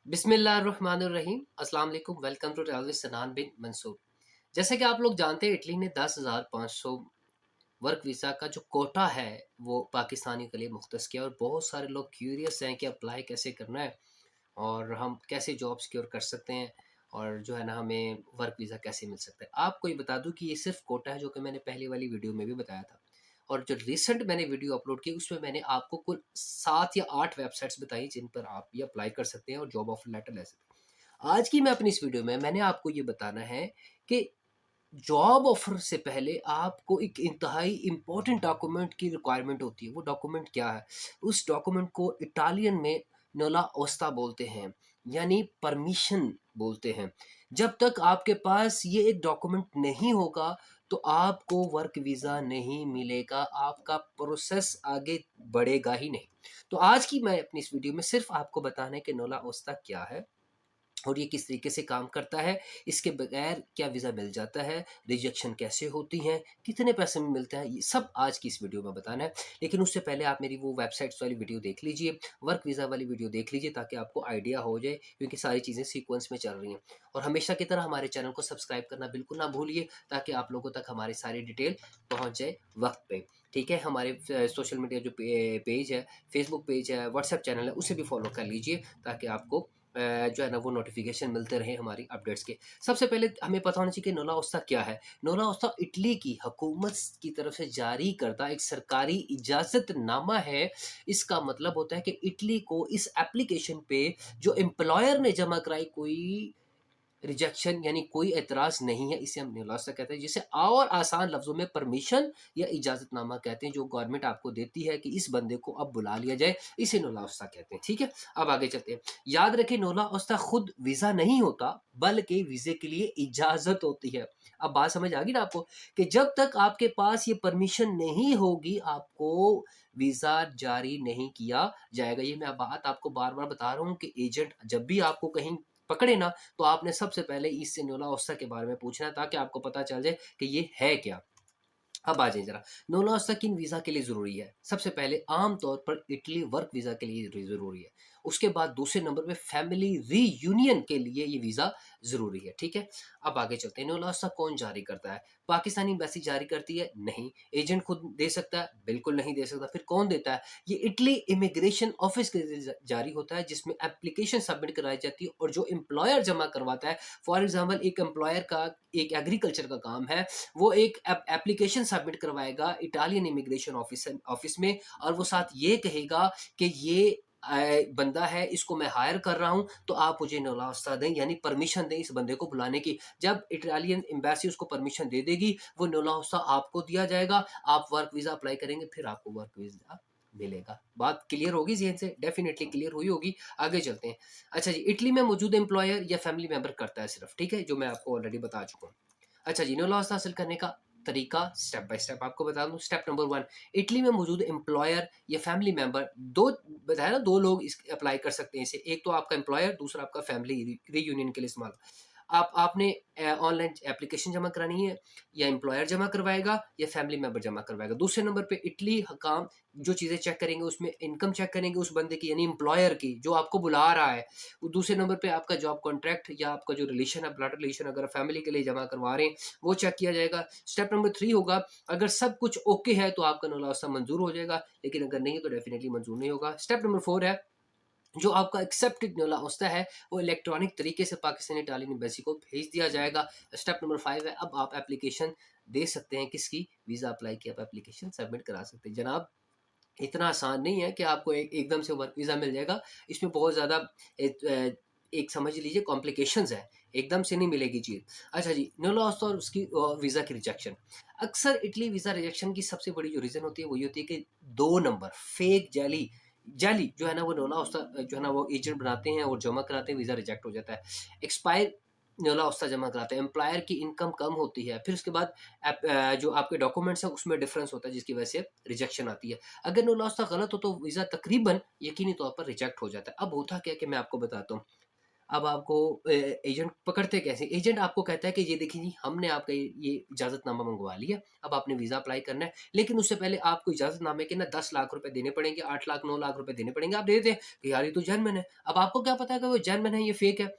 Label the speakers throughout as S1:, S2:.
S1: बिस्मिल्लाहिर्रहमानिर्रहीम। अस्सलाम वालेकुम। Welcome to travel with Sanan bin Mansoor. जैसे कि आप लोग जानते हैं, इटली ने 10,500 वर्क वीज़ा का जो कोटा है वो पाकिस्तानियों के लिए मुख्तस किया, और बहुत सारे लोग क्यूरियस हैं कि अप्लाई कैसे करना है और हम कैसे जॉब सिक्योर कर सकते हैं, और जो है ना हमें वर्क वीज़ा कैसे मिल सकता है। आपको ये बता दूं कि ये सिर्फ कोटा है, जो कि मैंने पहले वाली वीडियो में भी बताया था, और जो रिसेंट मैंने वीडियो अपलोड की उसमें मैंने आपको कुल 7 या 8 वेबसाइट्स बताई जिन पर आप ये अप्लाई कर सकते हैं और जॉब ऑफर लेटर ले सकते हैं। आज की मैं अपनी इस वीडियो में मैंने आपको ये बताना है कि जॉब ऑफर से पहले आपको एक इंतहाई इम्पोर्टेंट डॉक्यूमेंट की रिक्वायरमेंट होती है। वो डॉक्यूमेंट क्या है? उस डॉक्यूमेंट को इटालियन में नोला ओस्ता बोलते हैं, यानी परमिशन बोलते हैं। जब तक आपके पास ये एक डॉक्यूमेंट नहीं होगा तो आपको वर्क वीज़ा नहीं मिलेगा, आपका प्रोसेस आगे बढ़ेगा ही नहीं। तो आज की मैं अपनी इस वीडियो में सिर्फ आपको बताना है कि नोला ओस्ता क्या है और ये किस तरीके से काम करता है, इसके बगैर क्या वीज़ा मिल जाता है, रिजेक्शन कैसे होती हैं, कितने पैसे में मिलता है, ये सब आज की इस वीडियो में बताना है। लेकिन उससे पहले आप मेरी वो वेबसाइट्स वाली वीडियो देख लीजिए, वर्क वीज़ा वाली वीडियो देख लीजिए, ताकि आपको आइडिया हो जाए, क्योंकि सारी चीज़ें सीक्वेंस में चल रही हैं। और हमेशा की तरह हमारे चैनल को सब्सक्राइब करना बिल्कुल ना भूलिए, ताकि आप लोगों तक हमारी सारी डिटेल पहुँच जाए वक्त पे। ठीक है? हमारे सोशल मीडिया जो पेज है, फेसबुक पेज है, व्हाट्सएप चैनल है, उसे भी फॉलो कर लीजिए, ताकि आपको जो है ना वो नोटिफिकेशन मिलते रहे हमारी अपडेट्स के। सबसे पहले हमें पता होना चाहिए कि नोला ओस्ता क्या है। नोला ओस्ता इटली की हुकूमत की तरफ से जारी करदा एक सरकारी इजाज़तनामा है। इसका मतलब होता है कि इटली को इस एप्लीकेशन पे जो एम्प्लॉयर ने जमा कराई कोई रिजेक्शन यानी कोई एतराज़ नहीं है, इसे हम निराशा कहते हैं, जिसे और आसान लफ्ज़ों में परमिशन या इजाज़तनामा कहते हैं, जो गवर्नमेंट आपको देती है कि इस बंदे को अब बुला लिया जाए, इसे नोला ओस्ता कहते हैं। ठीक है? अब आगे चलते हैं। याद रखें, नोला ओस्ता खुद वीज़ा नहीं होता, बल्कि वीज़े के लिए इजाज़त होती है। अब बात समझ आ गई ना आपको, कि जब तक आपके पास ये परमिशन नहीं होगी, आपको वीज़ा जारी नहीं किया जाएगा। ये मैं बात आपको बार-बार बता रहा हूँ कि एजेंट जब भी आपको कहीं पकड़े ना, तो आपने सबसे पहले इस सिनोला ओस्सा के बारे में पूछना है, ताकि आपको पता चल जाए कि ये है क्या। अब आ जाइए ज़रा, नोला ओस्सा किन वीज़ा के लिए ज़रूरी है? सबसे पहले आम तौर पर इटली वर्क वीज़ा के लिए ज़रूरी है। उसके बाद दूसरे नंबर पे फैमिली रीयूनियन के लिए ये वीज़ा ज़रूरी है, ठीक है? अब आगे चलते हैं, नोला ओस्सा कौन जारी करता है? पाकिस्तानी एम्बेसी जारी करती है? नहीं। एजेंट खुद दे सकता है? बिल्कुल नहीं दे सकता। फिर कौन देता है? ये इटली इमिग्रेशन ऑफिस के ज़रिए जारी होता है, जिसमें एप्लीकेशन सबमिट कराई जाती है, और जो एम्प्लॉयर जमा करवाता है, फॉर एग्ज़ाम्पल एक एम्प्लॉयर का एक एग्रीकल्चर का काम है, वो एक एप्लीकेशन सबमिट करवाएगा इटालियन इमिग्रेशन ऑफिस में, और वो साथ ये कहेगा कि ये बंदा है, इसको मैं हायर कर रहा हूँ, तो आप मुझे नवासा दें, यानी परमिशन दें इस बंदे को बुलाने की। जब इटालियन एम्बेसी उसको परमिशन दे देगी, वो नवासा आपको दिया जाएगा, आप वर्क वीज़ा अप्लाई करेंगे, फिर आपको वर्क वीज़ा मिलेगा। बात क्लियर होगी ज़हन से? डेफिनिटली क्लियर हुई होगी। आगे चलते हैं। अच्छा जी, इटली में मौजूद एम्प्लॉयर या फैमिली मेंबर करता है सिर्फ, ठीक है? जो मैं आपको ऑलरेडी बता चुका हूँ। अच्छा जी, नो लॉस हासिल करने का तरीका स्टेप बाय स्टेप आपको बता दूं। स्टेप नंबर 1, इटली में मौजूद एम्प्लॉयर या फैमिली मेंबर, दो बताया ना, दो लोग इस अप्लाई कर सकते हैं इसे। एक तो आपका एम्प्लॉयर, दूसरा आपका फैमिली रीयूनियन के लिए इस्तेमाल। आपने ऑनलाइन एप्लीकेशन जमा करानी है, या एम्प्लॉयर जमा करवाएगा या फैमिली मेंबर जमा करवाएगा। दूसरे नंबर पे इटली हकाम जो चीज़ें चेक करेंगे, उसमें इनकम चेक करेंगे उस बंदे की, यानी एम्प्लॉयर की जो आपको बुला रहा है। वो दूसरे नंबर पे आपका जॉब कॉन्ट्रैक्ट या आपका जो रिलेशन है, ब्लड रिलेशन, अगर फैमिली के लिए जमा करवा रहे हैं, वो चेक किया जाएगा। स्टेप नंबर 3 होगा, अगर सब कुछ ओके है तो आपका नौलासा मंजूर हो जाएगा, लेकिन अगर नहीं है तो डेफिनेटली मंजूर नहीं होगा। स्टेप नंबर 4 है, जो आपका एक्सेप्टेड नोला होता है, वो इलेक्ट्रॉनिक तरीके से पाकिस्तानी इटालियन एम्बेसी को भेज दिया जाएगा। स्टेप नंबर 5 है, अब आप एप्लीकेशन दे सकते हैं। किसकी? वीज़ा अप्लाई की आप एप्लीकेशन सबमिट करा सकते हैं। जनाब, इतना आसान नहीं है कि आपको एकदम से वर्क वीज़ा मिल जाएगा। इसमें बहुत ज़्यादा एक समझ लीजिए कॉम्प्लिकेशंस है, एकदम से नहीं मिलेगी चीज़। अच्छा जी, नो लॉस और उसकी वीज़ा की रिजेक्शन। अक्सर इटली वीज़ा रिजेक्शन की सबसे बड़ी जो रीज़न होती है, वो ये होती है कि 2 नंबर फेक जाली जाली जो है ना, वो नोला ओस्ता जो है ना, वो एजेंट बनाते हैं और जमा कराते हैं, वीज़ा रिजेक्ट हो जाता है। एक्सपायर नोला ओस्ता जमा कराते हैं, एम्प्लॉयर की इनकम कम होती है, फिर उसके बाद जो आपके डॉक्यूमेंट्स हैं उसमें डिफरेंस होता है, जिसकी वजह से रिजेक्शन आती है। अगर नो लॉस गलत हो तो वीज़ा तकरीबन यकीनी तौर पर रिजेक्ट हो जाता है। अब होता क्या है कि मैं आपको बताता हूँ। अब आपको एजेंट पकड़ते कैसे? एजेंट आपको कहता है कि ये देखिए जी, हमने आपका ये इजाज़तनामा मँगवा लिया, अब आपने वीज़ा अप्लाई करना है, लेकिन उससे पहले आपको इजाज़तनामे के ना 10 लाख रुपए देने पड़ेंगे, 8 लाख, 9 लाख रुपए देने पड़ेंगे। आप दे देते हैं कि यार ये तो जेन्युइन है। अब आपको क्या पता है कि वो जेन्युइन है, ये फेक है?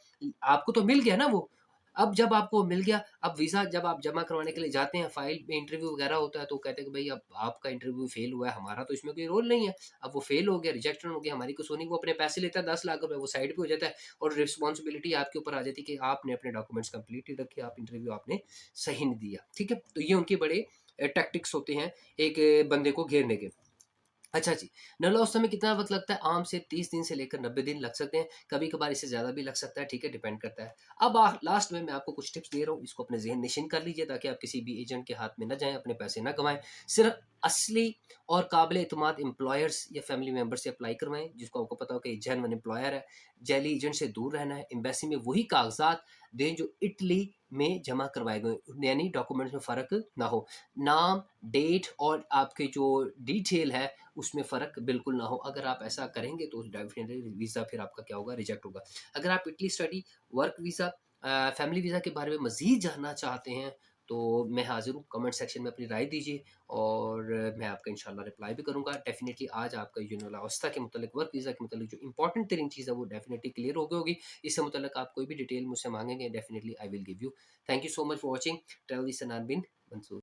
S1: आपको तो मिल गया ना वो। अब जब आपको मिल गया, अब वीज़ा जब आप जमा करवाने के लिए जाते हैं, फाइल में इंटरव्यू वगैरह होता है, तो कहते हैं कि भई अब आपका इंटरव्यू फेल हुआ है, हमारा तो इसमें कोई रोल नहीं है। अब वो फेल हो गया, रिजेक्शन हो गया, हमारी कसूर नहीं, वो अपने पैसे लेता है 10 लाख रुपए, वो साइड पे हो जाता है और रिस्पॉन्सिबिलिटी आपके ऊपर आ जाती है कि आपने अपने डॉक्यूमेंट्स कंप्लीट नहीं रखे, आप इंटरव्यू आपने सही नहीं दिया। ठीक है? तो ये उनके बड़े टैक्टिक्स होते हैं एक बंदे को घेरने के। अच्छा जी, नल औसत में कितना वक़्त लगता है? आम से 30 दिन से लेकर 90 दिन लग सकते हैं, कभी-कभार इससे ज़्यादा भी लग सकता है, ठीक है, डिपेंड करता है। अब लास्ट में मैं आपको कुछ टिप्स दे रहा हूँ, इसको अपने ज़हन नशीन कर लीजिए ताकि आप किसी भी एजेंट के हाथ में ना जाएँ, अपने पैसे ना गँवाएँ। सिर्फ़ असली और काबिल एतमाद एम्प्लॉयर्स या फैमिली मेंबर से अप्लाई करवाएँ, जिसको आपको पता हो कि ये जेन्युइन एम्प्लॉयर है। जाली एजेंट से दूर रहना है, एम्बेसी में वही कागज़ात दें जो इटली में जमा करवाए गए, यानी डॉक्यूमेंट्स में फ़र्क ना हो। नाम, डेट और आपके जो डिटेल है उसमें फ़र्क बिल्कुल ना हो। अगर आप ऐसा करेंगे तो डेफ़िनिटली वीज़ा फिर आपका क्या होगा, रिजेक्ट होगा। अगर आप Italy study, work visa, family visa के बारे में मज़ीद जानना चाहते हैं तो मैं हाज़िर हूँ, कमेंट सेक्शन में अपनी राय दीजिए और मैं आपका इंशाल्लाह रिप्लाई भी करूँगा। डेफ़िनिटली आज आपका जो अवस्था के मुतालिक, वर्क वीज़ा के मुतालिक जो इम्पोर्टेंट तरीन चीज़ है वो डेफ़िनिटली क्लियर हो गई होगी। इससे मुतल्लिक़ आप कोई भी डिटेल मुझसे माँगेंगे, definitely I will give you. Thank you so much for watching travel with Sanan bin Mansoor.